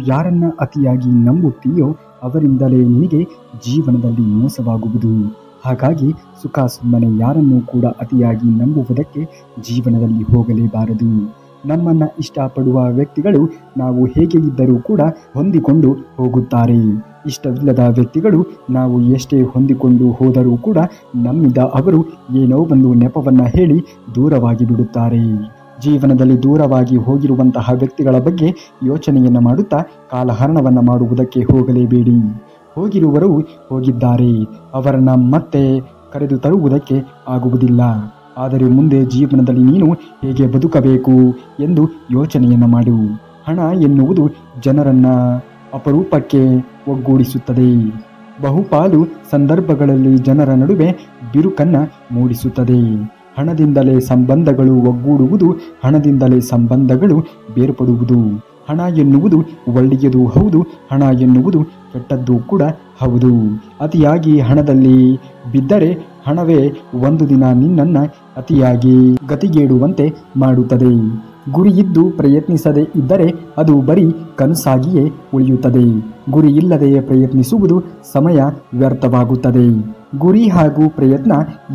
ಯಾರನ್ನ ಅತಿಯಾಗಿ ನಂಬುತ್ತೀಯೋ ಅವರಿಂದಲೇ ನಿನಗೆ ಜೀವನದಲ್ಲಿ ಮೋಸವಾಗುವುದು. ಹಾಗಾಗಿ ಸುಖ ಸುಮ್ಮನೆ ಯಾರನ್ನೂ ಕೂಡ ಅತಿಯಾಗಿ ನಂಬುವುದಕ್ಕೆ ಜೀವನದಲ್ಲಿ ಹೋಗಲೇಬಾರದು. ನಮ್ಮನ್ನು ಇಷ್ಟಪಡುವ ವ್ಯಕ್ತಿಗಳು ನಾವು ಹೇಗೆ ಇದ್ದರೂ ಕೂಡ ಹೊಂದಿಕೊಂಡು ಹೋಗುತ್ತಾರೆ. ಇಷ್ಟವಿಲ್ಲದ ವ್ಯಕ್ತಿಗಳು ನಾವು ಎಷ್ಟೇ ಹೊಂದಿಕೊಂಡು ಹೋದರೂ ಕೂಡ ನಮ್ಮಿಂದ ಅವರು ಏನೋ ಒಂದು ನೆಪವನ್ನು ಹೇಳಿ ದೂರವಾಗಿ ಬಿಡುತ್ತಾರೆ. ಜೀವನದಲ್ಲಿ ದೂರವಾಗಿ ಹೋಗಿರುವಂತಹ ವ್ಯಕ್ತಿಗಳ ಬಗ್ಗೆ ಯೋಚನೆಯನ್ನು ಮಾಡುತ್ತಾ ಕಾಲಹರಣವನ್ನು ಮಾಡುವುದಕ್ಕೆ ಹೋಗಲೇಬೇಡಿ. ಹೋಗಿರುವರು ಹೋಗಿದ್ದಾರೆ, ಅವರನ್ನು ಮತ್ತೆ ಕರೆದು ತರುವುದಕ್ಕೆ ಆಗುವುದಿಲ್ಲ. ಆದರೆ ಮುಂದೆ ಜೀವನದಲ್ಲಿ ನೀನು ಹೇಗೆ ಬದುಕಬೇಕು ಎಂದು ಯೋಚನೆಯನ್ನು ಮಾಡು. ಹಣ ಎನ್ನುವುದು ಜನರನ್ನು ಅಪರೂಪಕ್ಕೆ ಒಗ್ಗೂಡಿಸುತ್ತದೆ. ಬಹುಪಾಲು ಸಂದರ್ಭಗಳಲ್ಲಿ ಜನರ ನಡುವೆ ಬಿರುಕನ್ನು ಮೂಡಿಸುತ್ತದೆ. ಹಣದಿಂದಲೇ ಸಂಬಂಧಗಳು ಒಗ್ಗೂಡುವುದು, ಹಣದಿಂದಲೇ ಸಂಬಂಧಗಳು ಬೇರ್ಪಡುವುದು. ಹಣ ಎನ್ನುವುದು ಒಳ್ಳೆಯದು ಹೌದು, ಹಣ ಎನ್ನುವುದು ಕೆಟ್ಟದ್ದು ಕೂಡ ಹೌದು. ಅತಿಯಾಗಿ ಹಣದಲ್ಲಿ ಬಿದ್ದರೆ ಹಣವೇ ಒಂದು ದಿನ ನಿನ್ನನ್ನು ಅತಿಯಾಗಿ ಗತಿಗೇಡುವಂತೆ ಮಾಡುತ್ತದೆ. ಗುರಿಯಿದ್ದು ಪ್ರಯತ್ನಿಸದೇ ಇದ್ದರೆ ಅದು ಬರೀ ಕನಸಾಗಿಯೇ ಉಳಿಯುತ್ತದೆ. ಗುರಿ ಇಲ್ಲದೆ ಪ್ರಯತ್ನಿಸುವುದು ಸಮಯ ವ್ಯರ್ಥವಾಗುತ್ತದೆ. ಗುರಿ ಹಾಗೂ ಪ್ರಯತ್ನ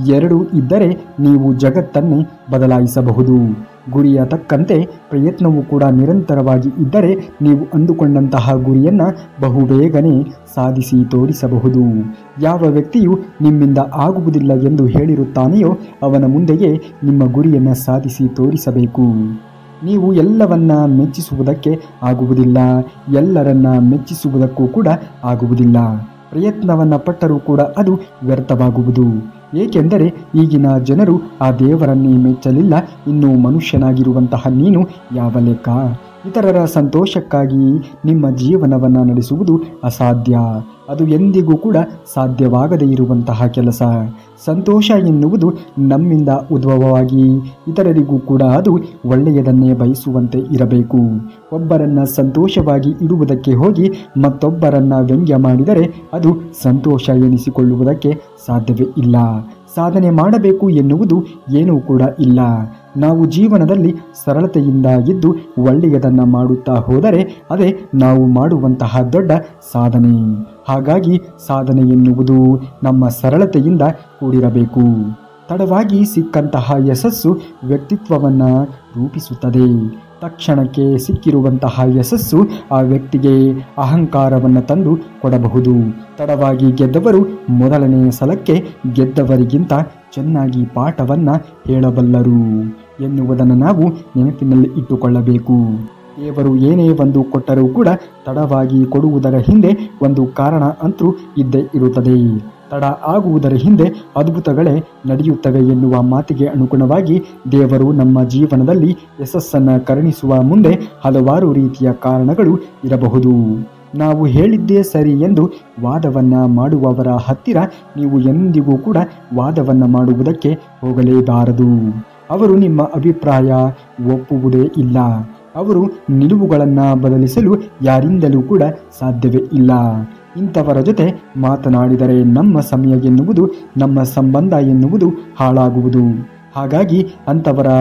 ಎರಡೂ ಇದ್ದರೆ ನೀವು ಜಗತ್ತನ್ನೇ ಬದಲಾಯಿಸಬಹುದು. ಗುರಿಯ ತಕ್ಕಂತೆ ಪ್ರಯತ್ನವೂ ಕೂಡ ನಿರಂತರವಾಗಿ ಇದ್ದರೆ ನೀವು ಅಂದುಕೊಂಡಂತಹ ಗುರಿಯನ್ನು ಬಹುಬೇಗನೆ ಸಾಧಿಸಿ ತೋರಿಸಬಹುದು. ಯಾವ ವ್ಯಕ್ತಿಯು ನಿಮ್ಮಿಂದ ಆಗುವುದಿಲ್ಲ ಎಂದು ಹೇಳಿರುತ್ತಾನೆಯೋ ಅವನ ಮುಂದೆಯೇ ನಿಮ್ಮ ಗುರಿಯನ್ನು ಸಾಧಿಸಿ ತೋರಿಸಬೇಕು. ನೀವು ಎಲ್ಲವನ್ನ ಮೆಚ್ಚಿಸುವುದಕ್ಕೆ ಆಗುವುದಿಲ್ಲ, ಎಲ್ಲರನ್ನ ಮೆಚ್ಚಿಸುವುದಕ್ಕೂ ಕೂಡ ಆಗುವುದಿಲ್ಲ. ಪ್ರಯತ್ನವನ್ನು ಪಟ್ಟರೂ ಕೂಡ ಅದು ವ್ಯರ್ಥವಾಗುವುದು. ಏಕೆಂದರೆ ಈಗಿನ ಜನರು ಆ ದೇವರನ್ನೇ ಮೆಚ್ಚಲಿಲ್ಲ, ಇನ್ನು ಮನುಷ್ಯನಾಗಿರುವಂತಹ ನೀನು ಯಾವ ಲೆಕ್ಕ? ಇತರರ ಸಂತೋಷಕ್ಕಾಗಿ ನಿಮ್ಮ ಜೀವನವನ್ನು ನಡೆಸುವುದು ಅಸಾಧ್ಯ. ಅದು ಎಂದಿಗೂ ಕೂಡ ಸಾಧ್ಯವಾಗದೇ ಇರುವಂತಹ ಕೆಲಸ. ಸಂತೋಷ ಎನ್ನುವುದು ನಮ್ಮಿಂದ ಉದ್ಭವವಾಗಿ ಇತರರಿಗೂ ಕೂಡ ಅದು ಒಳ್ಳೆಯದನ್ನೇ ಬಯಸುವಂತೆ ಇರಬೇಕು. ಒಬ್ಬರನ್ನು ಸಂತೋಷವಾಗಿ ಇಡುವುದಕ್ಕೆ ಹೋಗಿ ಮತ್ತೊಬ್ಬರನ್ನು ವ್ಯಂಗ್ಯ ಮಾಡಿದರೆ ಅದು ಸಂತೋಷ ಎನಿಸಿಕೊಳ್ಳುವುದಕ್ಕೆ ಸಾಧ್ಯವೇ ಇಲ್ಲ. ಸಾಧನೆ ಮಾಡಬೇಕು ಎನ್ನುವುದು ಏನೂ ಕೂಡ ಇಲ್ಲ. ನಾವು ಜೀವನದಲ್ಲಿ ಸರಳತೆಯಿಂದ ಇದ್ದು ಒಳ್ಳೆಯದನ್ನು ಮಾಡುತ್ತಾ ಹೋದರೆ ಅದೇ ನಾವು ಮಾಡುವಂತಹ ದೊಡ್ಡ ಸಾಧನೆ. ಹಾಗಾಗಿ ಸಾಧನೆ ಎನ್ನುವುದು ನಮ್ಮ ಸರಳತೆಯಿಂದ ಕೂಡಿರಬೇಕು. ತಡವಾಗಿ ಸಿಕ್ಕಂತಹ ಯಶಸ್ಸು ವ್ಯಕ್ತಿತ್ವವನ್ನು ರೂಪಿಸುತ್ತದೆ. ತಕ್ಷಣಕ್ಕೆ ಸಿಕ್ಕಿರುವಂತಹ ಯಶಸ್ಸು ಆ ವ್ಯಕ್ತಿಗೆ ಅಹಂಕಾರವನ್ನು ತಂದು ಕೊಡಬಹುದು. ತಡವಾಗಿ ಗೆದ್ದವರು ಮೊದಲನೆಯ ಸಲಕ್ಕೆ ಗೆದ್ದವರಿಗಿಂತ ಚೆನ್ನಾಗಿ ಪಾಠವನ್ನು ಹೇಳಬಲ್ಲರು ಎನ್ನುವುದನ್ನು ನಾವು ನೆನಪಿನಲ್ಲಿ ಇಟ್ಟುಕೊಳ್ಳಬೇಕು. ದೇವರು ಏನೇ ಒಂದು ಕೊಟ್ಟರೂ ಕೂಡ ತಡವಾಗಿ ಕೊಡುವುದರ ಹಿಂದೆ ಒಂದು ಕಾರಣ ಅಂತೂ ಇದ್ದೇ ಇರುತ್ತದೆ. ತಡ ಆಗುವುದರ ಹಿಂದೆ ಅದ್ಭುತಗಳೇ ನಡೆಯುತ್ತವೆ ಎನ್ನುವ ಮಾತಿಗೆ ಅನುಗುಣವಾಗಿ ದೇವರು ನಮ್ಮ ಜೀವನದಲ್ಲಿ ಯಶಸ್ಸನ್ನು ಕರುಣಿಸುವ ಮುಂದೆ ಹಲವಾರು ರೀತಿಯ ಕಾರಣಗಳು ಇರಬಹುದು. ನಾವು ಹೇಳಿದ್ದೇ ಸರಿ ಎಂದು ವಾದವನ್ನು ಮಾಡುವವರ ಹತ್ತಿರ ನೀವು ಎಂದಿಗೂ ಕೂಡ ವಾದವನ್ನು ಮಾಡುವುದಕ್ಕೆ ಹೋಗಲೇಬಾರದು. ಅವರು ನಿಮ್ಮ ಅಭಿಪ್ರಾಯ ಒಪ್ಪುವುದೇ ಇಲ್ಲ. ಅವರು ನಿಲುವುಗಳನ್ನು ಬದಲಿಸಲು ಯಾರಿಂದಲೂ ಕೂಡ ಸಾಧ್ಯವೇ ಇಲ್ಲ. ಇಂಥವರ ಜೊತೆ ಮಾತನಾಡಿದರೆ ನಮ್ಮ ಸಮಯ ಎನ್ನುವುದು, ನಮ್ಮ ಸಂಬಂಧ ಎನ್ನುವುದು ಹಾಳಾಗುವುದು. ಹಾಗಾಗಿ ಅಂಥವರ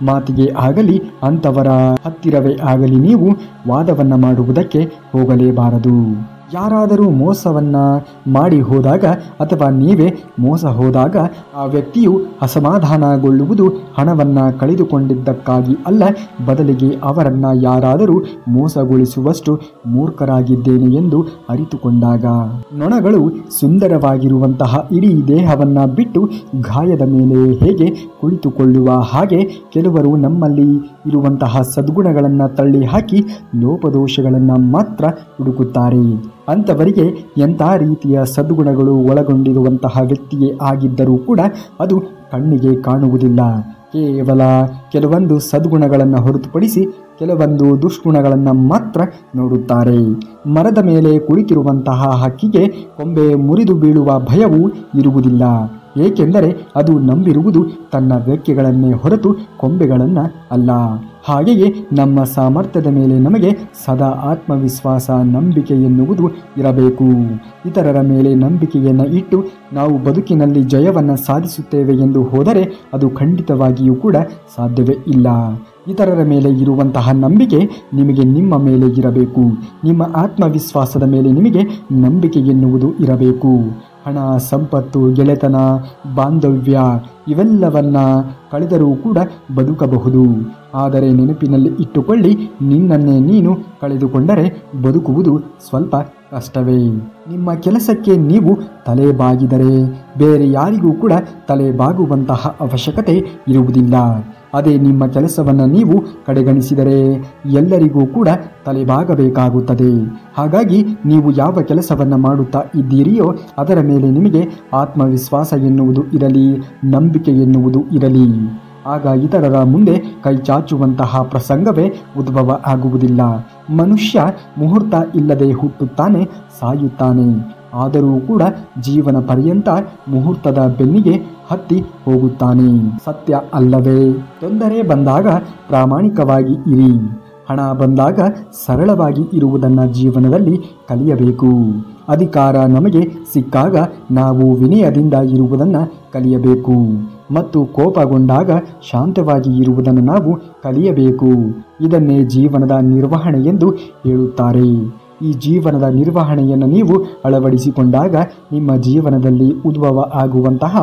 ಮಾತಿಗೆ ಆಗಲಿ, ಅಂಥವರ ಹತ್ತಿರವೇ ಆಗಲಿ ನೀವು ವಾದವನ್ನು ಮಾಡುವುದಕ್ಕೆ ಹೋಗಲೇಬಾರದು. ಯಾರಾದರೂ ಮೋಸವನ್ನು ಮಾಡಿ ಹೋದಾಗ ಅಥವಾ ನೀವೇ ಮೋಸ ಹೋದಾಗ ಆ ವ್ಯಕ್ತಿಯು ಅಸಮಾಧಾನಗೊಳ್ಳುವುದು ಹಣವನ್ನು ಕಳೆದುಕೊಂಡಿದ್ದಕ್ಕಾಗಿ ಅಲ್ಲ, ಬದಲಿಗೆ ಅವರನ್ನು ಯಾರಾದರೂ ಮೋಸಗೊಳಿಸುವಷ್ಟು ಮೂರ್ಖರಾಗಿದ್ದೇನೆ ಎಂದು ಅರಿತುಕೊಂಡಾಗ. ನೊಣಗಳು ಸುಂದರವಾಗಿರುವಂತಹ ಇಡೀ ದೇಹವನ್ನು ಬಿಟ್ಟು ಗಾಯದ ಮೇಲೆ ಹೇಗೆ ಕುಳಿತುಕೊಳ್ಳುವ ಹಾಗೆ ಕೆಲವರು ನಮ್ಮಲ್ಲಿ ಇರುವಂತಹ ಸದ್ಗುಣಗಳನ್ನು ತಳ್ಳಿ ಹಾಕಿ ಲೋಪದೋಷಗಳನ್ನು ಮಾತ್ರ ಹುಡುಕುತ್ತಾರೆ. ಅಂಥವರಿಗೆ ಎಂಥ ರೀತಿಯ ಸದ್ಗುಣಗಳು ಒಳಗೊಂಡಿರುವಂತಹ ವ್ಯಕ್ತಿಯೇ ಆಗಿದ್ದರೂ ಕೂಡ ಅದು ಕಣ್ಣಿಗೆ ಕಾಣುವುದಿಲ್ಲ. ಕೇವಲ ಕೆಲವೊಂದು ಸದ್ಗುಣಗಳನ್ನು ಹೊರತುಪಡಿಸಿ ಕೆಲವೊಂದು ದುಷ್ಗುಣಗಳನ್ನು ಮಾತ್ರ ನೋಡುತ್ತಾರೆ. ಮರದ ಮೇಲೆ ಕುಳಿತಿರುವಂತಹ ಹಕ್ಕಿಗೆ ಕೊಂಬೆ ಮುರಿದು ಬೀಳುವ ಭಯವೂ ಇರುವುದಿಲ್ಲ. ಏಕೆಂದರೆ ಅದು ನಂಬಿರುವುದು ತನ್ನ ರೆಕ್ಕೆಗಳನ್ನೇ ಹೊರತು ಕೊಂಬೆಗಳನ್ನು ಅಲ್ಲ. ಹಾಗೆಯೇ ನಮ್ಮ ಸಾಮರ್ಥ್ಯದ ಮೇಲೆ ನಮಗೆ ಸದಾ ಆತ್ಮವಿಶ್ವಾಸ, ನಂಬಿಕೆ ಎನ್ನುವುದು ಇರಬೇಕು. ಇತರರ ಮೇಲೆ ನಂಬಿಕೆಯನ್ನು ಇಟ್ಟು ನಾವು ಬದುಕಿನಲ್ಲಿ ಜಯವನ್ನು ಸಾಧಿಸುತ್ತೇವೆ ಎಂದು ಹೋದರೆ ಅದು ಖಂಡಿತವಾಗಿಯೂ ಕೂಡ ಸಾಧ್ಯವೇ ಇಲ್ಲ. ಇತರರ ಮೇಲೆ ಇರುವಂತಹ ನಂಬಿಕೆ ನಿಮಗೆ ನಿಮ್ಮ ಮೇಲೆ ಇರಬೇಕು. ನಿಮ್ಮ ಆತ್ಮವಿಶ್ವಾಸದ ಮೇಲೆ ನಿಮಗೆ ನಂಬಿಕೆ ಎನ್ನುವುದು ಇರಬೇಕು. ಹಣ, ಸಂಪತ್ತು, ಗೆಳೆತನ, ಬಾಂಧವ್ಯ ಇವೆಲ್ಲವನ್ನ ಕಳೆದರೂ ಕೂಡ ಬದುಕಬಹುದು. ಆದರೆ ನೆನಪಿನಲ್ಲಿ ಇಟ್ಟುಕೊಳ್ಳಿ, ನಿನ್ನನ್ನೇ ನೀನು ಕಳೆದುಕೊಂಡರೆ ಬದುಕುವುದು ಸ್ವಲ್ಪ ಕಷ್ಟವೇ. ನಿಮ್ಮ ಕೆಲಸಕ್ಕೆ ನೀವು ತಲೆ ಬಾಗಿದರೆ ಬೇರೆ ಯಾರಿಗೂ ಕೂಡ ತಲೆ ಬಾಗುವಂತಹ ಅವಶ್ಯಕತೆ ಇರುವುದಿಲ್ಲ. ಅದೇ ನಿಮ್ಮ ಕೆಲಸವನ್ನು ನೀವು ಕಡೆಗಣಿಸಿದರೆ ಎಲ್ಲರಿಗೂ ಕೂಡ ತಲೆಬಾಗಬೇಕಾಗುತ್ತದೆ. ಹಾಗಾಗಿ ನೀವು ಯಾವ ಕೆಲಸವನ್ನು ಮಾಡುತ್ತಾ ಇದ್ದೀರಿಯೋ ಅದರ ಮೇಲೆ ನಿಮಗೆ ಆತ್ಮವಿಶ್ವಾಸ ಎನ್ನುವುದು ಇರಲಿ, ನಂಬಿಕೆ ಎನ್ನುವುದು ಇರಲಿ. ಆಗ ಇತರರ ಮುಂದೆ ಕೈ ಚಾಚುವಂತಹ ಪ್ರಸಂಗವೇ ಉದ್ಭವ ಆಗುವುದಿಲ್ಲ. ಮನುಷ್ಯ ಮುಹೂರ್ತ ಇಲ್ಲದೆ ಹುಟ್ಟುತ್ತಾನೆ, ಸಾಯುತ್ತಾನೆ. ಆದರೂ ಕೂಡ ಜೀವನ ಪರ್ಯಂತ ಮುಹೂರ್ತದ ಬೆನ್ನಿಗೆ ಹತ್ತಿ ಹೋಗುತ್ತಾನೆ. ಸತ್ಯ ಅಲ್ಲವೇ? ತೊಂದರೆ ಬಂದಾಗ ಪ್ರಾಮಾಣಿಕವಾಗಿ ಇರಿ. ಹಣ ಬಂದಾಗ ಸರಳವಾಗಿ ಇರುವುದನ್ನು ಜೀವನದಲ್ಲಿ ಕಲಿಯಬೇಕು. ಅಧಿಕಾರ ನಮಗೆ ಸಿಕ್ಕಾಗ ನಾವು ವಿನಯದಿಂದ ಇರುವುದನ್ನು ಕಲಿಯಬೇಕು ಮತ್ತು ಕೋಪಗೊಂಡಾಗ ಶಾಂತವಾಗಿ ಇರುವುದನ್ನು ನಾವು ಕಲಿಯಬೇಕು. ಇದನ್ನೇ ಜೀವನದ ನಿರ್ವಹಣೆ ಎಂದು ಹೇಳುತ್ತಾರೆ. ಈ ಜೀವನದ ನಿರ್ವಹಣೆಯನ್ನು ನೀವು ಅಳವಡಿಸಿಕೊಂಡಾಗ ನಿಮ್ಮ ಜೀವನದಲ್ಲಿ ಉದ್ಭವ ಆಗುವಂತಹ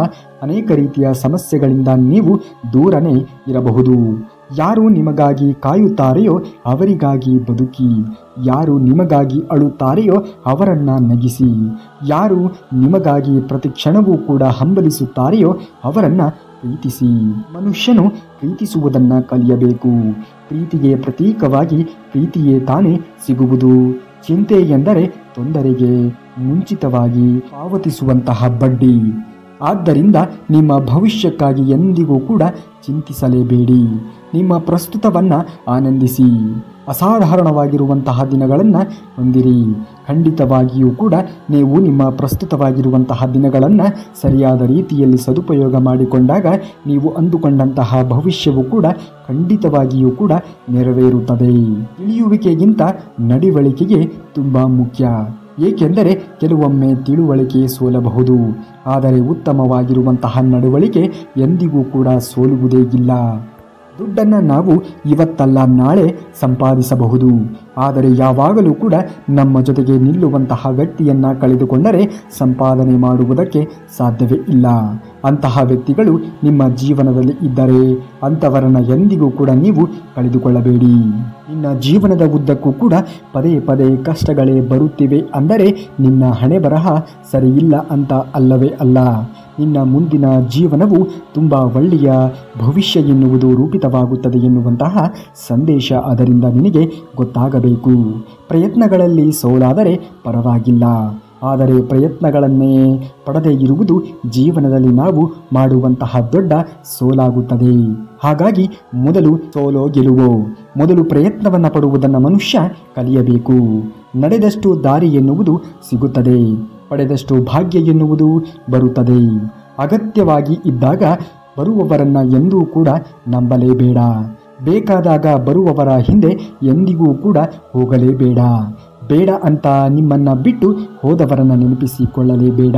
ಅನೇಕ ರೀತಿಯ ಸಮಸ್ಯೆಗಳಿಂದ ನೀವು ದೂರನೇ ಇರಬಹುದು. ಯಾರು ನಿಮಗಾಗಿ ಕಾಯುತ್ತಾರೆಯೋ ಅವರಿಗಾಗಿ ಬದುಕಿ. ಯಾರು ನಿಮಗಾಗಿ ಅಳುತ್ತಾರೆಯೋ ಅವರನ್ನು ನಗಿಸಿ. ಯಾರು ನಿಮಗಾಗಿ ಪ್ರತಿ ಕ್ಷಣವೂ ಕೂಡ ಹಂಬಲಿಸುತ್ತಾರೆಯೋ ಅವರನ್ನು ಪ್ರೀತಿಸಿ. ಮನುಷ್ಯನು ಪ್ರೀತಿಸುವುದನ್ನು ಕಲಿಯಬೇಕು. ಪ್ರೀತಿಗೆ ಪ್ರತೀಕವಾಗಿ ಪ್ರೀತಿಯೇ ತಾನೇ ಸಿಗುವುದು. ಚಿಂತೆ ಎಂದರೆ ತೊಂದರೆಗೆ ಮುಂಚಿತವಾಗಿ ಪಾವತಿಸುವಂತಹ ಬಡ್ಡಿ. ಆದ್ದರಿಂದ ನಿಮ್ಮ ಭವಿಷ್ಯಕ್ಕಾಗಿ ಎಂದಿಗೂ ಕೂಡ ಚಿಂತಿಸಲೇಬೇಡಿ. ನಿಮ್ಮ ಪ್ರಸ್ತುತವನ್ನು ಆನಂದಿಸಿ. ಅಸಾಧಾರಣವಾಗಿರುವಂತಹ ದಿನಗಳನ್ನು ಹೊಂದಿರಿ. ಖಂಡಿತವಾಗಿಯೂ ಕೂಡ ನೀವು ನಿಮ್ಮ ಪ್ರಸ್ತುತವಾಗಿರುವಂತಹ ದಿನಗಳನ್ನು ಸರಿಯಾದ ರೀತಿಯಲ್ಲಿ ಸದುಪಯೋಗ ಮಾಡಿಕೊಂಡಾಗ ನೀವು ಅಂದುಕೊಂಡಂತಹ ಭವಿಷ್ಯವು ಕೂಡ ಖಂಡಿತವಾಗಿಯೂ ಕೂಡ ನೆರವೇರುತ್ತದೆ. ತಿಳಿಯುವಿಕೆಗಿಂತ ನಡವಳಿಕೆಗೆ ತುಂಬ ಮುಖ್ಯ. ಏಕೆಂದರೆ ಕೆಲವೊಮ್ಮೆ ತಿಳುವಳಿಕೆ ಸೋಲಬಹುದು, ಆದರೆ ಉತ್ತಮವಾಗಿರುವಂತಹ ನಡವಳಿಕೆ ಎಂದಿಗೂ ಕೂಡ ಸೋಲುವುದೇ ಇಲ್ಲ. ದುಡ್ಡನ್ನು ನಾವು ಇವತ್ತಲ್ಲ ನಾಳೆ ಸಂಪಾದಿಸಬಹುದು, ಆದರೆ ಯಾವಾಗಲೂ ಕೂಡ ನಮ್ಮ ಜೊತೆಗೆ ನಿಲ್ಲುವಂತಹ ವ್ಯಕ್ತಿಯನ್ನು ಕಳೆದುಕೊಂಡರೆ ಸಂಪಾದನೆ ಮಾಡುವುದಕ್ಕೆ ಸಾಧ್ಯವೇ ಇಲ್ಲ. ಅಂತಹ ವ್ಯಕ್ತಿಗಳು ನಿಮ್ಮ ಜೀವನದಲ್ಲಿ ಇದ್ದರೆ ಅಂಥವರನ್ನು ಎಂದಿಗೂ ಕೂಡ ನೀವು ಕಳೆದುಕೊಳ್ಳಬೇಡಿ. ನಿನ್ನ ಜೀವನದ ಉದ್ದಕ್ಕೂ ಕೂಡ ಪದೇ ಪದೇ ಕಷ್ಟಗಳೇ ಬರುತ್ತಿವೆ ಅಂದರೆ ನಿನ್ನ ಹಣೆ ಬರಹ ಸರಿಯಿಲ್ಲ ಅಂತ ಅಲ್ಲವೇ ಅಲ್ಲ. ನಿನ್ನ ಮುಂದಿನ ಜೀವನವು ತುಂಬ ಒಳ್ಳೆಯ ಭವಿಷ್ಯ ಎನ್ನುವುದು ರೂಪಿತವಾಗುತ್ತದೆ ಎನ್ನುವಂತಹ ಸಂದೇಶ ಅದರಿಂದ ನಿನಗೆ ಗೊತ್ತಾಗಬೇಕು. ಪ್ರಯತ್ನಗಳಲ್ಲಿ ಸೋಲಾದರೆ ಪರವಾಗಿಲ್ಲ, ಆದರೆ ಪ್ರಯತ್ನಗಳನ್ನೇ ಪಡದೇ ಇರುವುದು ಜೀವನದಲ್ಲಿ ನಾವು ಮಾಡುವಂತಹ ದೊಡ್ಡ ಸೋಲಾಗುತ್ತದೆ. ಹಾಗಾಗಿ ಮೊದಲು ಸೋಲೋ ಗೆಲುವೋ, ಮೊದಲು ಪ್ರಯತ್ನವನ್ನು ಪಡುವುದನ್ನು ಮನುಷ್ಯ ಕಲಿಯಬೇಕು. ನಡೆದಷ್ಟು ದಾರಿ ಎನ್ನುವುದು ಸಿಗುತ್ತದೆ, ಪಡೆದಷ್ಟು ಭಾಗ್ಯ ಎನ್ನುವುದು ಬರುತ್ತದೆ. ಅಗತ್ಯವಾಗಿ ಇದ್ದಾಗ ಬರುವವರನ್ನು ಎಂದೂ ಕೂಡ ನಂಬಲೇಬೇಡ. ಬೇಕಾದಾಗ ಬರುವವರ ಹಿಂದೆ ಎಂದಿಗೂ ಕೂಡ ಹೋಗಲೇಬೇಡ. ಬೇಡ ಅಂತ ನಿಮ್ಮನ್ನು ಬಿಟ್ಟು ಹೋದವರನ್ನು ನೆನಪಿಸಿಕೊಳ್ಳಲೇಬೇಡ.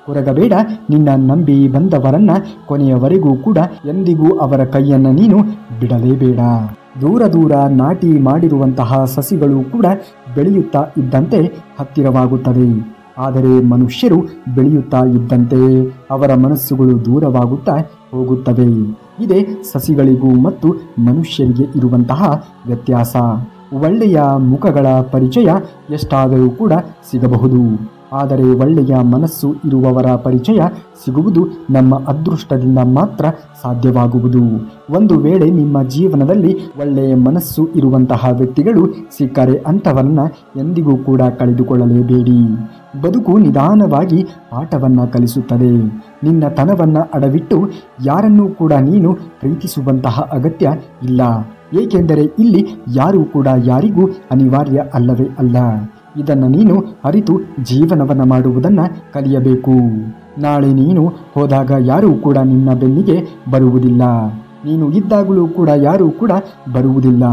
ಕೊರಗಬೇಡ. ನಿನ್ನ ನಂಬಿ ಬಂದವರನ್ನ ಕೊನೆಯವರೆಗೂ ಕೂಡ ಎಂದಿಗೂ ಅವರ ಕೈಯನ್ನು ನೀನು ಬಿಡಲೇಬೇಡ. ದೂರ ದೂರ ನಾಟಿ ಮಾಡಿರುವಂತಹ ಸಸಿಗಳು ಕೂಡ ಬೆಳೆಯುತ್ತಾ ಇದ್ದಂತೆ ಹತ್ತಿರವಾಗುತ್ತದೆ, ಆದರೆ ಮನುಷ್ಯರು ಬೆಳೆಯುತ್ತಾ ಇದ್ದಂತೆ ಅವರ ಮನಸ್ಸುಗಳು ದೂರವಾಗುತ್ತಾ ಹೋಗುತ್ತವೆ. ಇದೇ ಸಸಿಗಳಿಗೂ ಮತ್ತು ಮನುಷ್ಯರಿಗೆ ಇರುವಂತಹ ವ್ಯತ್ಯಾಸ. ಒಳ್ಳೆಯ ಮುಖಗಳ ಪರಿಚಯ ಎಷ್ಟಾದರೂ ಕೂಡ ಸಿಗಬಹುದು, ಆದರೆ ಒಳ್ಳೆಯ ಮನಸ್ಸು ಇರುವವರ ಪರಿಚಯ ಸಿಗುವುದು ನಮ್ಮ ಅದೃಷ್ಟದಿಂದ ಮಾತ್ರ ಸಾಧ್ಯವಾಗುವುದು. ಒಂದು ವೇಳೆ ನಿಮ್ಮ ಜೀವನದಲ್ಲಿ ಒಳ್ಳೆಯ ಮನಸ್ಸು ಇರುವಂತಹ ವ್ಯಕ್ತಿಗಳು ಸಿಕ್ಕರೆ ಅಂಥವರನ್ನ ಎಂದಿಗೂ ಕೂಡ ಕಳೆದುಕೊಳ್ಳಲೇಬೇಡಿ. ಬದುಕು ನಿಧಾನವಾಗಿ ಪಾಠವನ್ನು ಕಲಿಸುತ್ತದೆ. ನಿನ್ನ ತನವನ್ನು ಅಡವಿಟ್ಟು ಯಾರನ್ನೂ ಕೂಡ ನೀನು ಪ್ರೀತಿಸುವಂತಹ ಅಗತ್ಯ ಇಲ್ಲ. ಏಕೆಂದರೆ ಇಲ್ಲಿ ಯಾರೂ ಕೂಡ ಯಾರಿಗೂ ಅನಿವಾರ್ಯ ಅಲ್ಲವೇ ಅಲ್ಲ. ಇದನ್ನು ನೀನು ಅರಿತು ಜೀವನವನ್ನು ಮಾಡುವುದನ್ನು ಕಲಿಯಬೇಕು. ನಾಳೆ ನೀನು ಹೋದಾಗ ಯಾರೂ ಕೂಡ ನಿನ್ನ ಬೆನ್ನಿಗೆ ಬರುವುದಿಲ್ಲ, ನೀನು ಇದ್ದಾಗಲೂ ಕೂಡ ಯಾರೂ ಕೂಡ ಬರುವುದಿಲ್ಲ.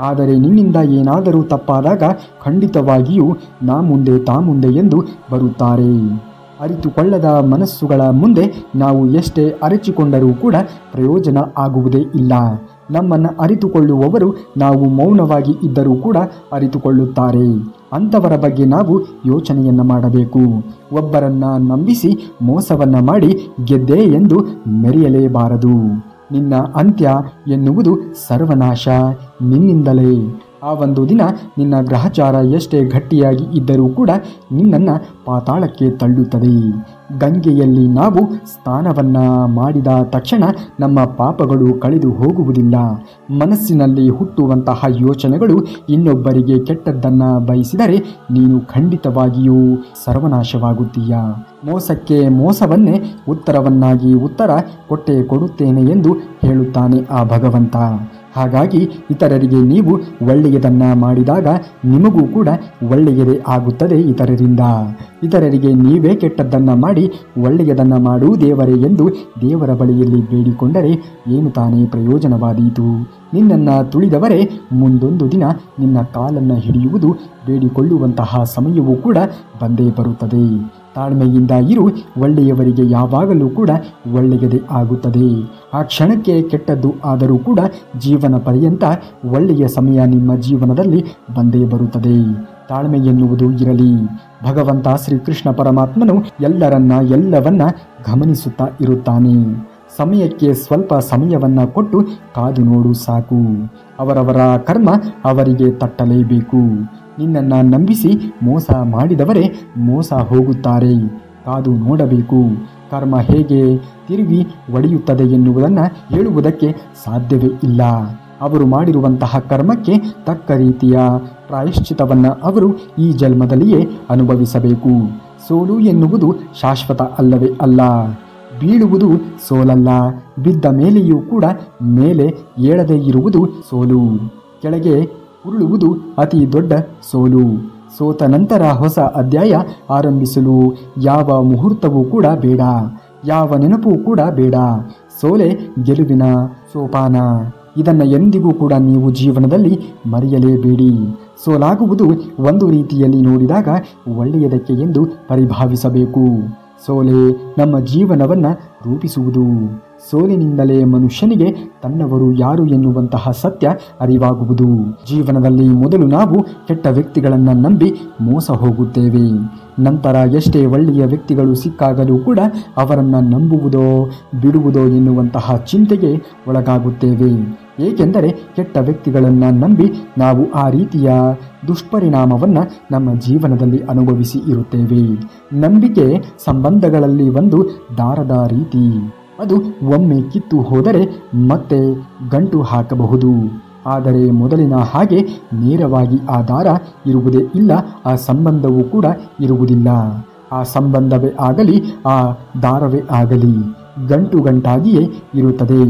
ಆದರೆ ನಿನ್ನಿಂದ ಏನಾದರೂ ತಪ್ಪಾದಾಗ ಖಂಡಿತವಾಗಿಯೂ ನಾ ಮುಂದೆ ಎಂದು ಬರುತ್ತಾರೆ. ಅರಿತುಕೊಳ್ಳದ ಮನಸ್ಸುಗಳ ಮುಂದೆ ನಾವು ಎಷ್ಟೇ ಅರಚಿಕೊಂಡರೂ ಕೂಡ ಪ್ರಯೋಜನ ಆಗುವುದೇ ಇಲ್ಲ. ನಮ್ಮನ್ನು ಅರಿತುಕೊಳ್ಳುವವರು ನಾವು ಮೌನವಾಗಿ ಇದ್ದರೂ ಕೂಡ ಅರಿತುಕೊಳ್ಳುತ್ತಾರೆ. ಅಂಥವರ ಬಗ್ಗೆ ನಾವು ಯೋಚನೆಯನ್ನು ಮಾಡಬೇಕು. ಒಬ್ಬರನ್ನ ನಂಬಿಸಿ ಮೋಸವನ್ನ ಮಾಡಿ ಗೆದ್ದೆ ಎಂದು ಮೆರೆಯಲೇಬಾರದು. ನಿನ್ನ ಅಂತ್ಯ ಎನ್ನುವುದು ಸರ್ವನಾಶ ನಿನ್ನಿಂದಲೇ. ಆ ಒಂದು ದಿನ ನಿನ್ನ ಗ್ರಹಚಾರ ಎಷ್ಟೇ ಗಟ್ಟಿಯಾಗಿ ಇದ್ದರೂ ಕೂಡ ನಿನ್ನನ್ನು ಪಾತಾಳಕ್ಕೆ ತಳ್ಳುತ್ತದೆ. ಗಂಗೆಯಲ್ಲಿ ನಾವು ಸ್ನಾನವನ್ನ ಮಾಡಿದ ತಕ್ಷಣ ನಮ್ಮ ಪಾಪಗಳು ಕಳೆದು ಹೋಗುವುದಿಲ್ಲ. ಮನಸ್ಸಿನಲ್ಲಿ ಹುಟ್ಟುವಂತಹ ಯೋಚನೆಗಳು ಇನ್ನೊಬ್ಬರಿಗೆ ಕೆಟ್ಟದ್ದನ್ನು ಬಯಸಿದರೆ ನೀನು ಖಂಡಿತವಾಗಿಯೂ ಸರ್ವನಾಶವಾಗುತ್ತೀಯ. ಮೋಸಕ್ಕೆ ಮೋಸವನ್ನೇ ಉತ್ತರವನ್ನಾಗಿ ಉತ್ತರ ಕೊಟ್ಟೇ ಕೊಡುತ್ತೇನೆ ಎಂದು ಹೇಳುತ್ತಾನೆ ಆ ಭಗವಂತ. ಹಾಗಾಗಿ ಇತರರಿಗೆ ನೀವು ಒಳ್ಳೆಯದನ್ನು ಮಾಡಿದಾಗ ನಿಮಗೂ ಕೂಡ ಒಳ್ಳೆಯದೇ ಆಗುತ್ತದೆ ಇತರರಿಂದ. ಇತರರಿಗೆ ನೀವೇ ಕೆಟ್ಟದ್ದನ್ನು ಮಾಡಿ ಒಳ್ಳೆಯದನ್ನು ಮಾಡು ದೇವರೇ ಎಂದು ದೇವರ ಬಳಿಯಲ್ಲಿ ಬೇಡಿಕೊಂಡರೆ ಏನು ತಾನೇ ಪ್ರಯೋಜನವಾದೀತು? ನಿನ್ನನ್ನು ತುಳಿದವರೇ ಮುಂದೊಂದು ದಿನ ನಿನ್ನ ಕಾಲನ್ನು ಹಿಡಿಯುವುದು ಬೇಡಿಕೊಳ್ಳುವಂತಹ ಸಮಯವೂ ಕೂಡ ಬಂದೇ ಬರುತ್ತದೆ. ತಾಳ್ಮೆಯಿಂದ ಇರು. ಒಳ್ಳೆಯವರಿಗೆ ಯಾವಾಗಲೂ ಕೂಡ ಒಳ್ಳೆಯದೇ ಆಗುತ್ತದೆ. ಆ ಕ್ಷಣಕ್ಕೆ ಕೆಟ್ಟದ್ದು ಆದರೂ ಕೂಡ ಜೀವನ ಪರ್ಯಂತ ಒಳ್ಳೆಯ ಸಮಯ ನಿಮ್ಮ ಜೀವನದಲ್ಲಿ ಬಂದೇ ಬರುತ್ತದೆ. ತಾಳ್ಮೆ ಎನ್ನುವುದು ಇರಲಿ. ಭಗವಂತ ಶ್ರೀಕೃಷ್ಣ ಪರಮಾತ್ಮನು ಎಲ್ಲವನ್ನ ಗಮನಿಸುತ್ತಾ ಇರುತ್ತಾನೆ. ಸಮಯಕ್ಕೆ ಸ್ವಲ್ಪ ಸಮಯವನ್ನ ಕೊಟ್ಟು ಕಾದು ನೋಡು ಸಾಕು. ಅವರವರ ಕರ್ಮ ಅವರಿಗೆ ತಟ್ಟಲೇಬೇಕು. ನಿನ್ನನ್ನು ನಂಬಿಸಿ ಮೋಸ ಮಾಡಿದವರೇ ಮೋಸ ಹೋಗುತ್ತಾರೆ. ಕಾದು ನೋಡಬೇಕು. ಕರ್ಮ ಹೇಗೆ ತಿರುಗಿ ಒಡೆಯುತ್ತದೆ ಎನ್ನುವುದನ್ನು ಹೇಳುವುದಕ್ಕೆ ಸಾಧ್ಯವೇ ಇಲ್ಲ. ಅವರು ಮಾಡಿರುವಂತಹ ಕರ್ಮಕ್ಕೆ ತಕ್ಕ ರೀತಿಯ ಪ್ರಾಯಶ್ಚಿತವನ್ನು ಅವರು ಈ ಜನ್ಮದಲ್ಲಿಯೇ ಅನುಭವಿಸಬೇಕು. ಸೋಲು ಎನ್ನುವುದು ಶಾಶ್ವತ ಅಲ್ಲವೇ ಅಲ್ಲ. ಬೀಳುವುದು ಸೋಲಲ್ಲ. ಬಿದ್ದ ಮೇಲೆಯೂ ಕೂಡ ಮೇಲೆ ಏಳದೇ ಇರುವುದು ಸೋಲು. ಕೆಳಗೆ ಉರುಳುವುದು ಅತಿ ದೊಡ್ಡ ಸೋಲು. ಸೋತ ನಂತರ ಹೊಸ ಅಧ್ಯಾಯ ಆರಂಭಿಸಲು ಯಾವ ಮುಹೂರ್ತವೂ ಕೂಡ ಬೇಡ, ಯಾವ ನೆನಪು ಕೂಡ ಬೇಡ. ಸೋಲೆ ಗೆಲುವಿನ ಸೋಪಾನ. ಇದನ್ನು ಎಂದಿಗೂ ಕೂಡ ನೀವು ಜೀವನದಲ್ಲಿ ಮರೆಯಲೇಬೇಡಿ. ಸೋಲಾಗುವುದು ಒಂದು ರೀತಿಯಲ್ಲಿ ನೋಡಿದಾಗ ಒಳ್ಳೆಯದಕ್ಕೆ ಎಂದು ಪರಿಭಾವಿಸಬೇಕು. ಸೋಲೆ ನಮ್ಮ ಜೀವನವನ್ನು ರೂಪಿಸುವುದು. ಸೋಲಿನಿಂದಲೇ ಮನುಷ್ಯನಿಗೆ ತನ್ನವರು ಯಾರು ಎನ್ನುವಂತಹ ಸತ್ಯ ಅರಿವಾಗುವುದು. ಜೀವನದಲ್ಲಿ ಮೊದಲು ನಾವು ಕೆಟ್ಟ ವ್ಯಕ್ತಿಗಳನ್ನು ನಂಬಿ ಮೋಸ ಹೋಗುತ್ತೇವೆ. ನಂತರ ಎಷ್ಟೇ ಒಳ್ಳೆಯ ವ್ಯಕ್ತಿಗಳು ಸಿಕ್ಕಾಗಲೂ ಕೂಡ ಅವರನ್ನು ನಂಬುವುದೋ ಬಿಡುವುದೋ ಎನ್ನುವಂತಹ ಚಿಂತೆಗೆ ಒಳಗಾಗುತ್ತೇವೆ. ಏಕೆಂದರೆ ಕೆಟ್ಟ ವ್ಯಕ್ತಿಗಳನ್ನು ನಂಬಿ ನಾವು ಆ ರೀತಿಯ ದುಷ್ಪರಿಣಾಮವನ್ನು ನಮ್ಮ ಜೀವನದಲ್ಲಿ ಅನುಭವಿಸಿ ಇರುತ್ತೇವೆ. ನಂಬಿಕೆ ಸಂಬಂಧಗಳಲ್ಲಿ ಒಂದು ದಾರದ ರೀತಿ. ಅದು ಒಮ್ಮೆ ಕಿತ್ತು ಹೋದರೆ ಮತ್ತೆ ಗಂಟು ಹಾಕಬಹುದು. ಆದರೆ ಮೊದಲಿನ ಹಾಗೆ ನೇರವಾಗಿ ಆ ದಾರ ಇರುವುದೇ ಇಲ್ಲ. ಆ ಸಂಬಂಧವೂ ಕೂಡ ಇರುವುದಿಲ್ಲ. ಆ ಸಂಬಂಧವೇ ಆಗಲಿ ಆ ದಾರವೇ ಆಗಲಿ ಗಂಟು ಗಂಟಾಗಿಯೇ ಇರುತ್ತದೆ.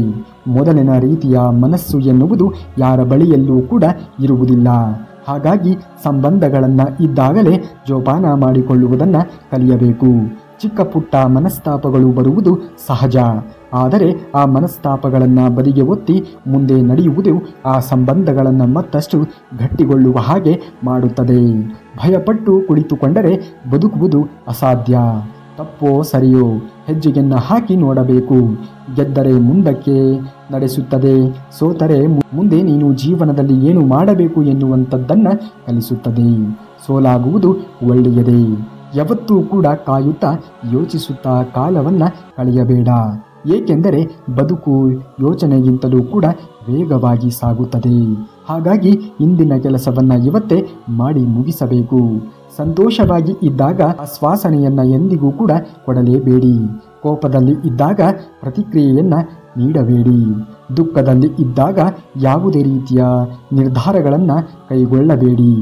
ಮೊದಲಿನ ರೀತಿಯ ಮನಸ್ಸು ಎನ್ನುವುದು ಯಾರ ಬಳಿಯಲ್ಲೂ ಕೂಡ ಇರುವುದಿಲ್ಲ. ಹಾಗಾಗಿ ಸಂಬಂಧಗಳನ್ನು ಇದ್ದಾಗಲೇ ಜೋಪಾನ ಮಾಡಿಕೊಳ್ಳುವುದನ್ನು ಕಲಿಯಬೇಕು. ಚಿಕ್ಕ ಪುಟ್ಟ ಮನಸ್ತಾಪಗಳು ಬರುವುದು ಸಹಜ. ಆದರೆ ಆ ಮನಸ್ತಾಪಗಳನ್ನು ಬದಿಗೆ ಒತ್ತಿ ಮುಂದೆ ನಡೆಯುವುದು ಆ ಸಂಬಂಧಗಳನ್ನು ಮತ್ತಷ್ಟು ಗಟ್ಟಿಗೊಳ್ಳುವ ಹಾಗೆ ಮಾಡುತ್ತದೆ. ಭಯಪಟ್ಟು ಕುಳಿತುಕೊಂಡರೆ ಬದುಕುವುದು ಅಸಾಧ್ಯ. ತಪ್ಪೋ ಸರಿಯೋ ಹೆಜ್ಜೆಯನ್ನು ಹಾಕಿ ನೋಡಬೇಕು. ಗೆದ್ದರೆ ಮುಂದಕ್ಕೆ ನಡೆಸುತ್ತದೆ, ಸೋತರೆ ಮುಂದೆ ನೀನು ಜೀವನದಲ್ಲಿ ಏನು ಮಾಡಬೇಕು ಎನ್ನುವಂಥದ್ದನ್ನು ಕಲಿಸುತ್ತದೆ. ಸೋಲಾಗುವುದು ಒಳ್ಳೆಯದೇ. ಯಾವತ್ತೂ ಕೂಡ ಕಾಯುತ್ತಾ ಯೋಚಿಸುತ್ತಾ ಕಾಲವನ್ನು ಕಳೆಯಬೇಡ. ಏಕೆಂದರೆ ಬದುಕು ಯೋಚನೆಗಿಂತಲೂ ಕೂಡ ವೇಗವಾಗಿ ಸಾಗುತ್ತದೆ. ಹಾಗಾಗಿ ಇಂದಿನ ಕೆಲಸವನ್ನು ಇವತ್ತೇ ಮಾಡಿ ಮುಗಿಸಬೇಕು. ಸಂತೋಷವಾಗಿ ಇದ್ದಾಗ ಆಶ್ವಾಸನೆಯನ್ನು ಎಂದಿಗೂ ಕೂಡ ಕೊಡಲೇಬೇಡಿ. ಕೋಪದಲ್ಲಿ ಇದ್ದಾಗ ಪ್ರತಿಕ್ರಿಯೆಯನ್ನು ನೀಡಬೇಡಿ. ದುಃಖದಲ್ಲಿ ಇದ್ದಾಗ ಯಾವುದೇ ರೀತಿಯ ನಿರ್ಧಾರಗಳನ್ನು ಕೈಗೊಳ್ಳಬೇಡಿ.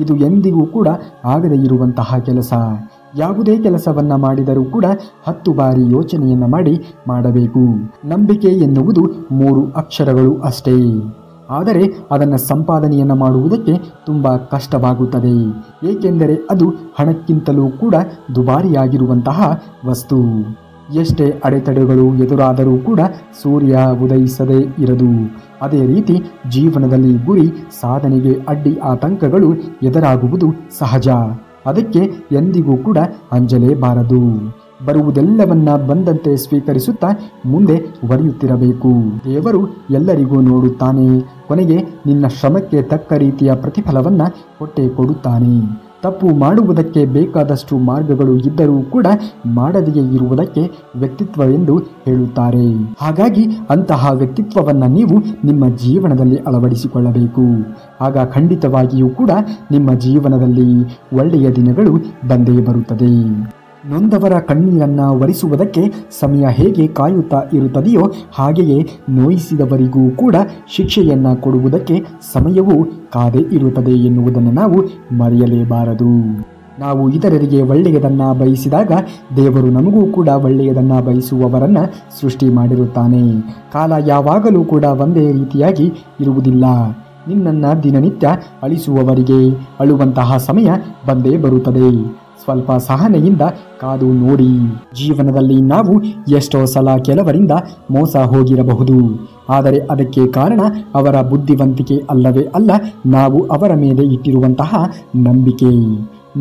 ಇದು ಎಂದಿಗೂ ಕೂಡ ಆಗದೇ ಇರುವಂತಹ ಕೆಲಸ. ಯಾವುದೇ ಕೆಲಸವನ್ನು ಮಾಡಿದರೂ ಕೂಡ 10 ಬಾರಿ ಯೋಚನೆಯನ್ನು ಮಾಡಬೇಕು. ನಂಬಿಕೆ ಎನ್ನುವುದು 3 ಅಕ್ಷರಗಳು ಅಷ್ಟೇ. ಆದರೆ ಅದನ್ನು ಸಂಪಾದನೆಯನ್ನು ಮಾಡುವುದಕ್ಕೆ ತುಂಬ ಕಷ್ಟವಾಗುತ್ತದೆ. ಏಕೆಂದರೆ ಅದು ಹಣಕ್ಕಿಂತಲೂ ಕೂಡ ದುಬಾರಿಯಾಗಿರುವಂತಹ ವಸ್ತು. ಎಷ್ಟೇ ಅಡೆತಡೆಗಳು ಎದುರಾದರೂ ಕೂಡ ಸೂರ್ಯ ಉದಯಿಸದೇ ಇರದು. ಅದೇ ರೀತಿ ಜೀವನದಲ್ಲಿ ಗುರಿ ಸಾಧನೆಗೆ ಅಡ್ಡಿ ಆತಂಕಗಳು ಎದುರಾಗುವುದು ಸಹಜ. ಅದಕ್ಕೆ ಎಂದಿಗೂ ಕೂಡ ಅಂಜಲೇಬಾರದು. ಬರುವುದೆಲ್ಲವನ್ನ ಬಂದಂತೆ ಸ್ವೀಕರಿಸುತ್ತಾ ಮುಂದೆ ಒರೆಯುತ್ತಿರಬೇಕು. ದೇವರು ಎಲ್ಲರಿಗೂ ನೋಡುತ್ತಾನೆ. ಕೊನೆಗೆ ನಿನ್ನ ಶ್ರಮಕ್ಕೆ ತಕ್ಕ ರೀತಿಯ ಪ್ರತಿಫಲವನ್ನ ಕೊಟ್ಟೇ ಕೊಡುತ್ತಾನೆ. ತಪ್ಪು ಮಾಡುವುದಕ್ಕೆ ಬೇಕಾದಷ್ಟು ಮಾರ್ಗಗಳು ಇದ್ದರೂ ಕೂಡ ಮಾಡದೆಯೇ ಇರುವುದಕ್ಕೆ ವ್ಯಕ್ತಿತ್ವ ಎಂದು ಹೇಳುತ್ತಾರೆ. ಹಾಗಾಗಿ ಅಂತಹ ವ್ಯಕ್ತಿತ್ವವನ್ನು ನೀವು ನಿಮ್ಮ ಜೀವನದಲ್ಲಿ ಅಳವಡಿಸಿಕೊಳ್ಳಬೇಕು. ಆಗ ಖಂಡಿತವಾಗಿಯೂ ಕೂಡ ನಿಮ್ಮ ಜೀವನದಲ್ಲಿ ಒಳ್ಳೆಯ ದಿನಗಳು ಬಂದೇ ಬರುತ್ತದೆ. ನೊಂದವರ ಕಣ್ಣೀರನ್ನು ಒರೆಸುವುದಕ್ಕೆ ಸಮಯ ಹೇಗೆ ಕಾಯುತ್ತಾ ಇರುತ್ತದೆಯೋ ಹಾಗೆಯೇ ನೋಯಿಸಿದವರಿಗೂ ಕೂಡ ಶಿಕ್ಷೆಯನ್ನು ಕೊಡುವುದಕ್ಕೆ ಸಮಯವೂ ಕಾದೇ ಇರುತ್ತದೆ ಎನ್ನುವುದನ್ನು ನಾವು ಮರೆಯಲೇಬಾರದು. ನಾವು ಇತರರಿಗೆ ಒಳ್ಳೆಯದನ್ನು ಬಯಸಿದಾಗ ದೇವರು ನಮಗೂ ಕೂಡ ಒಳ್ಳೆಯದನ್ನು ಬಯಸುವವರನ್ನು ಸೃಷ್ಟಿ ಮಾಡಿರುತ್ತಾನೆ. ಕಾಲ ಯಾವಾಗಲೂ ಕೂಡ ಒಂದೇ ರೀತಿಯಾಗಿ ಇರುವುದಿಲ್ಲ. ನಿನ್ನನ್ನು ದಿನನಿತ್ಯ ಅಳಿಸುವವರಿಗೆ ಅಳುವಂತಹ ಸಮಯ ಬಂದೇ ಬರುತ್ತದೆ. ಸ್ವಲ್ಪ ಸಹನೆಯಿಂದ ಕಾದು ನೋಡಿ. ಜೀವನದಲ್ಲಿ ನಾವು ಎಷ್ಟೋ ಸಲ ಕೆಲವರಿಂದ ಮೋಸ ಹೋಗಿರಬಹುದು. ಆದರೆ ಅದಕ್ಕೆ ಕಾರಣ ಅವರ ಬುದ್ಧಿವಂತಿಕೆ ಅಲ್ಲವೇ ಅಲ್ಲ, ನಾವು ಅವರ ಮೇಲೆ ಇಟ್ಟಿರುವಂತಹ ನಂಬಿಕೆ.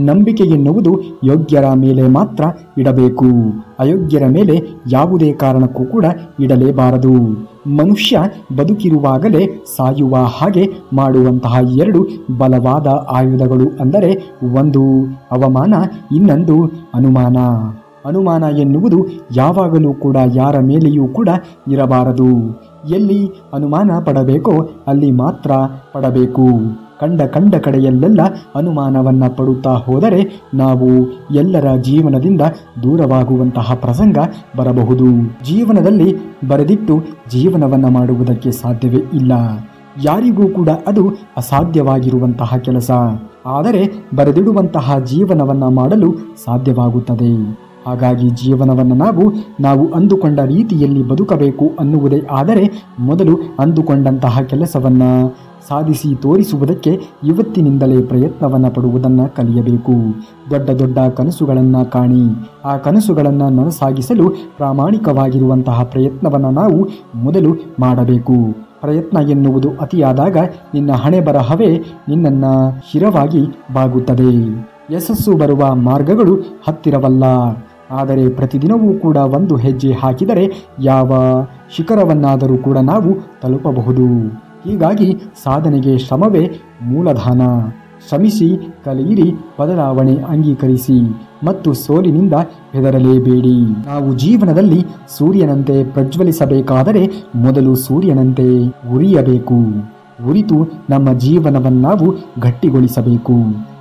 ನಂಬಿಕೆ ಎನ್ನುವುದು ಯೋಗ್ಯರ ಮೇಲೆ ಮಾತ್ರ ಇಡಬೇಕು. ಅಯೋಗ್ಯರ ಮೇಲೆ ಯಾವುದೇ ಕಾರಣಕ್ಕೂ ಕೂಡ ಇಡಲೇಬಾರದು. ಮನುಷ್ಯ ಬದುಕಿರುವಾಗಲೇ ಸಾಯುವ ಹಾಗೆ ಮಾಡುವಂತಹ ಎರಡು ಬಲವಾದ ಆಯುಧಗಳು ಅಂದರೆ ಒಂದು ಅವಮಾನ, ಇನ್ನೊಂದು ಅನುಮಾನ. ಅನುಮಾನ ಎನ್ನುವುದು ಯಾವಾಗಲೂ ಕೂಡ ಯಾರ ಮೇಲೆಯೂ ಕೂಡ ಇರಬಾರದು. ಎಲ್ಲಿ ಅನುಮಾನ ಪಡಬೇಕೋ ಅಲ್ಲಿ ಮಾತ್ರ ಪಡಬೇಕು. ಕಂಡ ಕಡೆಯಲ್ಲೆಲ್ಲ ಅನುಮಾನವನ್ನು ಪಡುತ್ತಾ ಹೋದರೆ ನಾವು ಎಲ್ಲರ ಜೀವನದಿಂದ ದೂರವಾಗುವಂತಹ ಪ್ರಸಂಗ ಬರಬಹುದು. ಜೀವನದಲ್ಲಿ ಬರೆದಿಟ್ಟು ಜೀವನವನ್ನು ಮಾಡುವುದಕ್ಕೆ ಸಾಧ್ಯವೇ ಇಲ್ಲ. ಯಾರಿಗೂ ಕೂಡ ಅದು ಅಸಾಧ್ಯವಾಗಿರುವಂತಹ ಕೆಲಸ. ಆದರೆ ಬರೆದಿಡುವಂತಹ ಜೀವನವನ್ನು ಮಾಡಲು ಸಾಧ್ಯವಾಗುತ್ತದೆ. ಹಾಗಾಗಿ ಜೀವನವನ್ನು ನಾವು ಅಂದುಕೊಂಡ ರೀತಿಯಲ್ಲಿ ಬದುಕಬೇಕು ಅನ್ನುವುದೇ ಆದರೆ ಮೊದಲು ಅಂದುಕೊಂಡಂತಹ ಕೆಲಸವನ್ನು ಸಾಧಿಸಿ ತೋರಿಸುವುದಕ್ಕೆ ಇವತ್ತಿನಿಂದಲೇ ಪ್ರಯತ್ನವನ್ನು ಪಡುವುದನ್ನು ಕಲಿಯಬೇಕು. ದೊಡ್ಡ ದೊಡ್ಡ ಕನಸುಗಳನ್ನು ಕಾಣಿ. ಆ ಕನಸುಗಳನ್ನು ನನಸಾಗಿಸಲು ಪ್ರಾಮಾಣಿಕವಾಗಿರುವಂತಹ ಪ್ರಯತ್ನವನ್ನು ನಾವು ಮೊದಲು ಮಾಡಬೇಕು. ಪ್ರಯತ್ನ ಎನ್ನುವುದು ಅತಿಯಾದಾಗ ನಿನ್ನ ಹಣೆ ಬರಹವೇ ನಿನ್ನನ್ನು ಶಿರವಾಗಿ ಬಾಗುತ್ತದೆ. ಯಶಸ್ಸು ಬರುವ ಮಾರ್ಗಗಳು ಹತ್ತಿರವಲ್ಲ, ಆದರೆ ಪ್ರತಿದಿನವೂ ಕೂಡ ಒಂದು ಹೆಜ್ಜೆ ಹಾಕಿದರೆ ಯಾವ ಶಿಖರವನ್ನಾದರೂ ಕೂಡ ನಾವು ತಲುಪಬಹುದು. ಹೀಗಾಗಿ ಸಾಧನೆಗೆ ಶ್ರಮವೇ ಮೂಲಧಾನ. ಶ್ರಮಿಸಿ, ಕಲಿಯಿರಿ, ಬದಲಾವಣೆ ಅಂಗೀಕರಿಸಿ ಮತ್ತು ಸೋಲಿನಿಂದ ಹೆದರಲೇಬೇಡಿ. ನಾವು ಜೀವನದಲ್ಲಿ ಸೂರ್ಯನಂತೆ ಪ್ರಜ್ವಲಿಸಬೇಕಾದರೆ ಮೊದಲು ಸೂರ್ಯನಂತೆ ಉರಿಯಬೇಕು. ಉರಿತು ನಮ್ಮ ಜೀವನವನ್ನು ನಾವು ಗಟ್ಟಿಗೊಳಿಸಬೇಕು.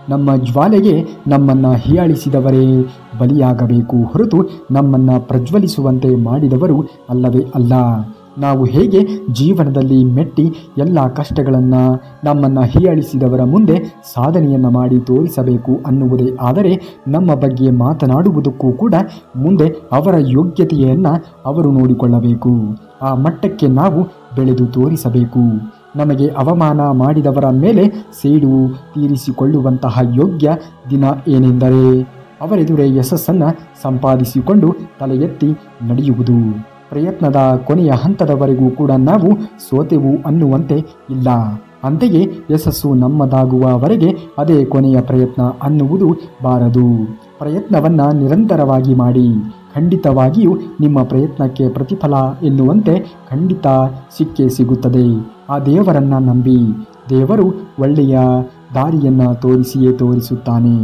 ನಮ್ಮ ಜ್ವಾಲೆಗೆ ನಮ್ಮನ್ನು ಹೀಯಾಳಿಸಿದವರೇ ಬಲಿಯಾಗಬೇಕು ಹೊರತು ನಮ್ಮನ್ನು ಪ್ರಜ್ವಲಿಸುವಂತೆ ಮಾಡಿದವರು ಅಲ್ಲವೇ ಅಲ್ಲ. ನಾವು ಹೇಗೆ ಜೀವನದಲ್ಲಿ ಮೆಟ್ಟಿ ಎಲ್ಲ ಕಷ್ಟಗಳನ್ನು ನಮ್ಮನ್ನು ಹೀಯಾಳಿಸಿದವರ ಮುಂದೆ ಸಾಧನೆಯನ್ನು ಮಾಡಿ ತೋರಿಸಬೇಕು ಅನ್ನುವುದೇ ಆದರೆ ನಮ್ಮ ಬಗ್ಗೆ ಮಾತನಾಡುವುದಕ್ಕೂ ಕೂಡ ಮುಂದೆ ಅವರ ಯೋಗ್ಯತೆಯನ್ನು ಅವರು ನೋಡಿಕೊಳ್ಳಬೇಕು. ಆ ಮಟ್ಟಕ್ಕೆ ನಾವು ಬೆಳೆದು ತೋರಿಸಬೇಕು. ನಮಗೆ ಅವಮಾನ ಮಾಡಿದವರ ಮೇಲೆ ಸೇಡು ತೀರಿಸಿಕೊಳ್ಳುವಂತಹ ಯೋಗ್ಯ ದಿನ ಏನೆಂದರೆ ಅವರೆದುರೇ ಯಶಸ್ಸನ್ನು ಸಂಪಾದಿಸಿಕೊಂಡು ತಲೆ ಎತ್ತಿ ನಡೆಯುವುದು. ಪ್ರಯತ್ನದ ಕೊನೆಯ ಹಂತದವರೆಗೂ ಕೂಡ ನಾವು ಸೋತೆವು ಅನ್ನುವಂತೆ ಇಲ್ಲ. ಅಂತೆಯೇ ಯಶಸ್ಸು ನಮ್ಮದಾಗುವವರೆಗೆ ಅದೇ ಕೊನೆಯ ಪ್ರಯತ್ನ ಅನ್ನುವುದು ಬಾರದು. ಪ್ರಯತ್ನವನ್ನು ನಿರಂತರವಾಗಿ ಮಾಡಿ. ಖಂಡಿತವಾಗಿಯೂ ನಿಮ್ಮ ಪ್ರಯತ್ನಕ್ಕೆ ಪ್ರತಿಫಲ ಎನ್ನುವಂತೆ ಖಂಡಿತ ಸಿಕ್ಕೇ ಸಿಗುತ್ತದೆ. ಆ ದೇವರನ್ನು ನಂಬಿ. ದೇವರು ಒಳ್ಳೆಯ ದಾರಿಯನ್ನು ತೋರಿಸಿಯೇ ತೋರಿಸುತ್ತಾನೆ.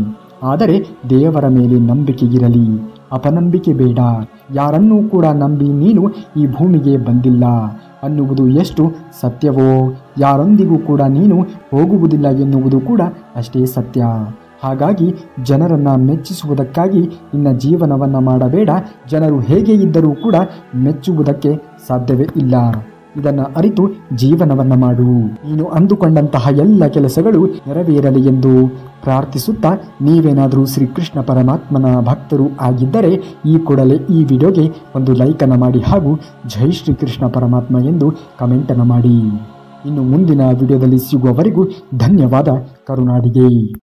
ಆದರೆ ದೇವರ ಮೇಲೆ ನಂಬಿಕೆ ಇರಲಿ, ಅಪನಂಬಿಕೆ ಬೇಡ. ಯಾರನ್ನೂ ಕೂಡ ನಂಬಿ ನೀನು ಈ ಭೂಮಿಗೆ ಬಂದಿಲ್ಲ ಅನ್ನುವುದು ಎಷ್ಟು ಸತ್ಯವೋ ಯಾರೊಂದಿಗೂ ಕೂಡ ನೀನು ಹೋಗುವುದಿಲ್ಲ ಎನ್ನುವುದು ಕೂಡ ಅಷ್ಟೇ ಸತ್ಯ. ಹಾಗಾಗಿ ಜನರನ್ನು ಮೆಚ್ಚಿಸುವುದಕ್ಕಾಗಿ ನಿನ್ನ ಜೀವನವನ್ನು ಮಾಡಬೇಡ. ಜನರು ಹೇಗೆ ಇದ್ದರೂ ಕೂಡ ಮೆಚ್ಚುವುದಕ್ಕೆ ಸಾಧ್ಯವೇ ಇಲ್ಲ. ಇದನ್ನು ಅರಿತು ಜೀವನವನ್ನು ಮಾಡು. ನೀನು ಅಂದುಕೊಂಡಂತಹ ಎಲ್ಲ ಕೆಲಸಗಳು ನೆರವೇರಲಿ ಎಂದು ಪ್ರಾರ್ಥಿಸುತ್ತಾ, ನೀವೇನಾದರೂ ಶ್ರೀಕೃಷ್ಣ ಪರಮಾತ್ಮನ ಭಕ್ತರು ಆಗಿದ್ದರೆ ಈ ಕೂಡಲೇ ಈ ವಿಡಿಯೋಗೆ ಒಂದು ಲೈಕನ್ನು ಮಾಡಿ ಹಾಗೂ ಜೈ ಶ್ರೀಕೃಷ್ಣ ಪರಮಾತ್ಮ ಎಂದು ಕಮೆಂಟನ್ನು ಮಾಡಿ. ಇನ್ನು ಮುಂದಿನ ವಿಡಿಯೋದಲ್ಲಿ ಸಿಗುವವರೆಗೂ ಧನ್ಯವಾದ. ಕರುನಾಡಿಗೆ.